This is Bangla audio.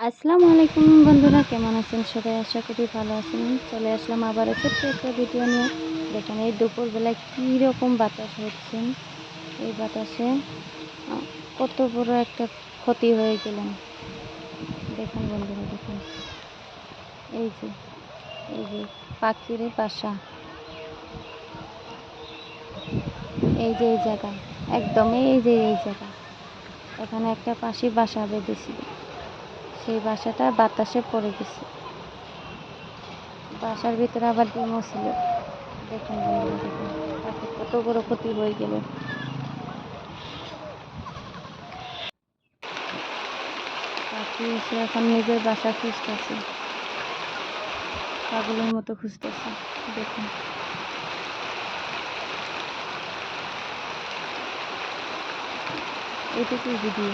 আসসালামু আলাইকুম বন্ধুরা, কেমন আছেন সবাই? আশা করি ভালো আছেন। চলে আসলাম আবার ছোট্ট একটা ভিডিও নিয়ে। দেখেন এই দুপুরবেলায় কীরকম বাতাস হচ্ছে। এই বাতাসে কত বড় একটা ক্ষতি হয়ে গেলেন। দেখেন বন্ধুরা, দেখেন এই যে এই যে পাখির বাসা, এই যে এই জায়গা, একদম এই যে এই জায়গা, এখানে একটা পাখি বাসা বেঁধেছিল, সেই বাসাটা বাতাসে পড়ে গেছে। বাসার ভিতরে আবার ডিমও ছিল। দেখেন বন্ধুরা, দেখেন পাখির কত বড় ক্ষতি হয়ে গেল। পাখি এসে এখন নিজের বাসা খুঁজতেছে, পাগলের মতো খুঁজতেছে। দেখুন এইটুকুই ভিডিও।